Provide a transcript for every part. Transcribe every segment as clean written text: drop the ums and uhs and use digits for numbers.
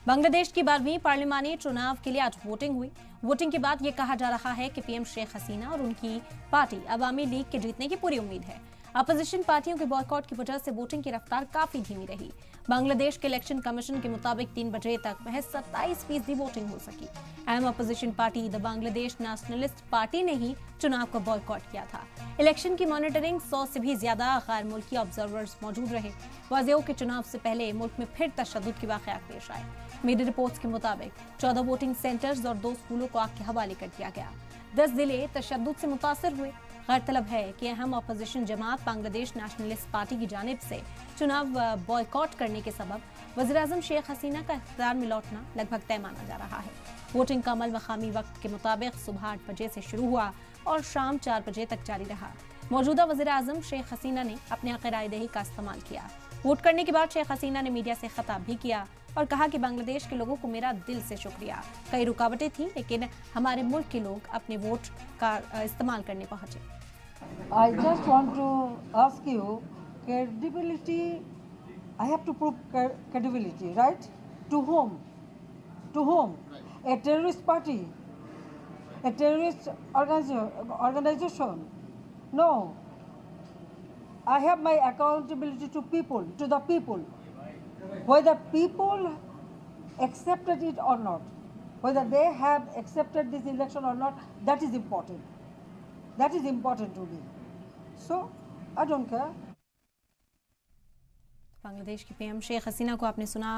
बांग्लादेश की 12वीं पार्लिमानी चुनाव के लिए आज वोटिंग हुई। वोटिंग के बाद ये कहा जा रहा है कि पीएम शेख हसीना और उनकी पार्टी अवामी लीग के जीतने की पूरी उम्मीद है। अपोजिशन पार्टियों के बॉयकॉट की वजह से वोटिंग की रफ्तार काफी धीमी रही। बांग्लादेश के इलेक्शन कमीशन के मुताबिक 3 बजे तक महज 27% वोटिंग हो सकी। अहम opposition party the Bangladesh nationalist party ने ही चुनाव को बॉयकॉट किया था। इलेक्शन की मॉनिटरिंग 100 से भी ज्यादा गैर मुल्की ऑब्जर्वर्स मौजूद रहे। वाज़ेह हो कि चुनाव से पहले मुल्क में फिर तशद्दुद के वाक़यात पेश आए। मीडिया रिपोर्ट्स के मुताबिक 14 वोटिंग सेंटर्स और 2 स्कूलों को आग के हवाले कर दिया गया। 10 जिले तशद्दुद से मुतासर हुए। गौरतलब है कि अहम अपोजिशन जमात बांग्लादेश नेशनलिस्ट पार्टी की जानिब से चुनाव बॉयकॉट करने के सबब वज़ीर-ए-आज़म शेख हसीना का इख्तियार में लौटना लगभग तय माना जा रहा है। वोटिंग का अमल मकामी वक्त के मुताबिक सुबह 8 बजे से शुरू हुआ और शाम 4 बजे तक जारी रहा। मौजूदा वज़ीर-ए-आज़म शेख हसीना ने अपने हक़ रायदही का इस्तेमाल किया। वोट करने के बाद शेख हसीना ने मीडिया से खिताब भी किया और कहा कि बांग्लादेश के लोगों को मेरा दिल से शुक्रिया। कई रुकावटें थी लेकिन हमारे मुल्क के लोग अपने वोट का इस्तेमाल करने पहुंचे। I just want to ask you, credibility, I have to prove credibility, right? To whom? To whom? A terrorist party? A terrorist organization? No. I have my accountability to people, to the people. Whether people accepted it or not, whether they have accepted this election or not, that is important. That is important to me. So, I don't care. Bangladesh की PM Sheikh Hasina को आपने सुना,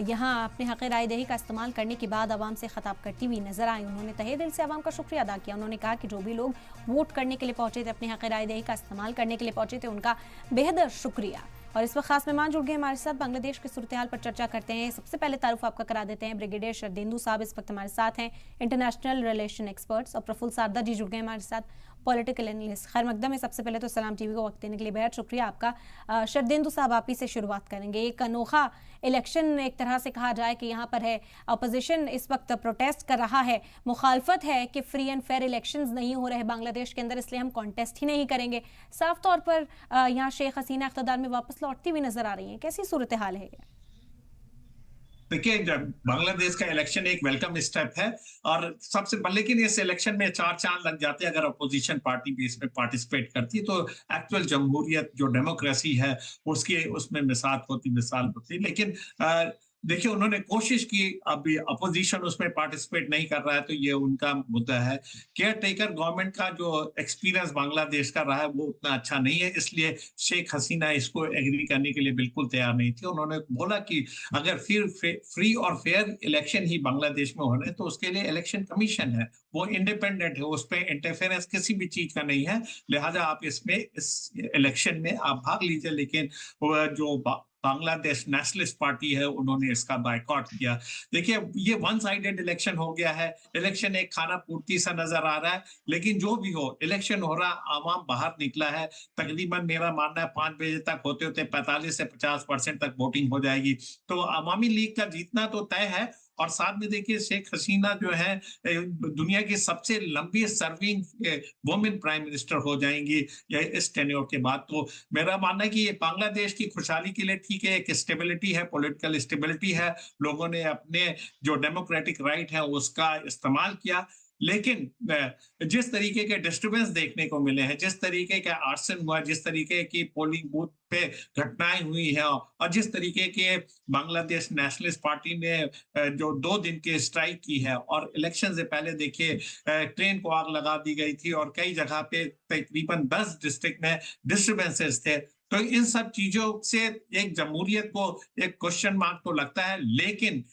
यहाँ अपने हक़ रायदही का इस्तेमाल करने के बाद आवाम से खिताब करती हुई नजर आई। उन्होंने तहे दिल से आवाम का शुक्रिया अदा किया। उन्होंने कहा कि जो भी लोग वोट करने के लिए पहुंचे थे, अपने हक़ रायदही का इस्तेमाल करने के लिए पहुंचे थे, उनका बेहद शुक्रिया। और इस वक्त खास मेहमान जुड़ गए हमारे साथ, बांग्लादेश की सूरत हाल पर चर्चा करते हैं। सबसे पहले तारुफ आपका करा देते हैं। ब्रिगेडियर शरदेंदु साहब इस वक्त हमारे साथ हैं, इंटरनेशनल रिलेशन एक्सपर्ट्स। और प्रफुल्ल सारदा जी जुड़ गए हमारे साथ, पॉलिटिकल एनालिस्ट। खैर मकदम है, सबसे पहले तो सलाम टीवी को वक्त देने के लिए बेहद शुक्रिया आपका। शरदेंदु साहब, आप ही से शुरुआत करेंगे। एक अनोखा इलेक्शन एक तरह से कहा जाए कि यहाँ पर है, अपोजिशन इस वक्त प्रोटेस्ट कर रहा है, मुखालफत है कि फ्री एंड फेयर इलेक्शंस नहीं हो रहे बांग्लादेश के अंदर, इसलिए हम कॉन्टेस्ट ही नहीं करेंगे। साफ तौर पर यहाँ शेख हसीना इख्तियार में वापस लौटती हुई नजर आ रही है। कैसी सूरत हाल है? देखिए, बांग्लादेश का इलेक्शन एक वेलकम स्टेप है और सबसे, लेकिन इस इलेक्शन में 4 चांद लग जाते हैं अगर अपोजिशन पार्टी भी इसमें पार्टिसिपेट करती है, तो एक्चुअल जमहूरियत जो डेमोक्रेसी है उसकी उसमें मिसाल होती। लेकिन देखिए, उन्होंने कोशिश की, अभी अपोजिशन उसमें पार्टिसिपेट नहीं कर रहा है तो ये उनका मुद्दा है। केयर टेकर गवर्नमेंट का जो एक्सपीरियंस बांग्लादेश का रहा है वो उतना अच्छा नहीं है, इसलिए शेख हसीना इसको एग्री करने के लिए बिल्कुल तैयार नहीं थी। उन्होंने बोला कि अगर फिर फ्री और फेयर इलेक्शन ही बांग्लादेश में होने तो उसके लिए इलेक्शन कमीशन है, वो इंडिपेंडेंट है, उस पर इंटरफेरेंस किसी भी चीज का नहीं है, लिहाजा आप इसमें इस इलेक्शन में आप भाग लीजिए। लेकिन जो बांग्लादेश नेशनलिस्ट पार्टी है उन्होंने इसका बायकॉट किया। देखिए, ये वन साइडेड इलेक्शन हो गया है। इलेक्शन एक खाना पूर्ति सा नजर आ रहा है, लेकिन जो भी हो इलेक्शन हो रहा, आवाम बाहर निकला है। तकरीबन मेरा मानना है 5 बजे तक होते होते 45 से 50% तक वोटिंग हो जाएगी, तो अवामी लीग का जीतना तो तय है। और साथ में देखिए, शेख हसीना जो है दुनिया की सबसे लंबी सर्विंग वुमेन प्राइम मिनिस्टर हो जाएंगी इस टेन्योर के बाद। तो मेरा मानना है कि ये बांग्लादेश की खुशहाली के लिए ठीक है, एक स्टेबिलिटी है, पॉलिटिकल स्टेबिलिटी है। लोगों ने अपने जो डेमोक्रेटिक राइट है उसका इस्तेमाल किया, लेकिन जिस तरीके के डिस्टर्बेंस देखने को मिले हैं, जिस तरीके का आर्सन हुआ, जिस तरीके की पोलिंग बूथ पे घटनाएं हुई हैं, और जिस तरीके के बांग्लादेश नेशनलिस्ट पार्टी ने जो 2 दिन की स्ट्राइक की है, और इलेक्शन से पहले देखिए ट्रेन को आग लगा दी गई थी और कई जगह पे तकरीबन 10 डिस्ट्रिक्ट में डिस्टर्बेंसेस थे। तो इन सब चीजों से एक जमहूरियत को एक क्वेश्चन मार्क तो लगता है, लेकिन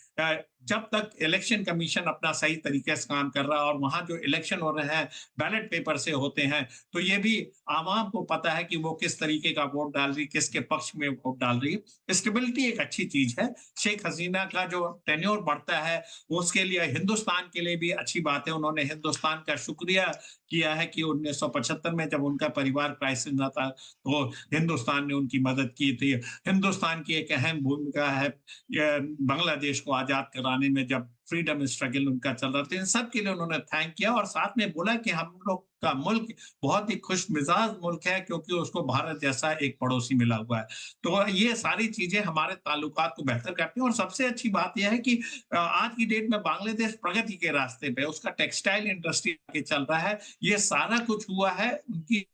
जब तक इलेक्शन कमीशन अपना सही तरीके से काम कर रहा है और वहां जो इलेक्शन हो रहे हैं बैलेट पेपर से होते हैं, तो ये भी आवाम को पता है कि वो किस तरीके का वोट डाल रही, किसके पक्ष में वोट डाल रही है। स्टेबिलिटी एक अच्छी चीज है। शेख हसीना का जो टेन्योर बढ़ता है उसके लिए, हिंदुस्तान के लिए भी अच्छी बात है। उन्होंने हिंदुस्तान का शुक्रिया किया है कि 1975 में जब उनका परिवार क्राइसिस में था तो हिंदुस्तान ने उनकी मदद की थी। हिंदुस्तान की एक अहम भूमिका है बांग्लादेश को आजाद कराने चलाने में, जब फ्रीडम स्ट्रगल उनका चल रहा था, इन सब के लिए उन्होंने थैंक किया और साथ में बोला कि हम लोग का मुल्क बहुत ही खुश मिजाज मुल्क है क्योंकि उसको भारत जैसा एक पड़ोसी मिला हुआ है। तो ये सारी चीजें हमारे ताल्लुकात को बेहतर करती हैं और सबसे अच्छी बात यह है कि आज की डेट में बांग्लादेश प्रगति के रास्ते पे, उसका टेक्सटाइल इंडस्ट्री आगे चल रहा है। ये सारा कुछ हुआ है उनकी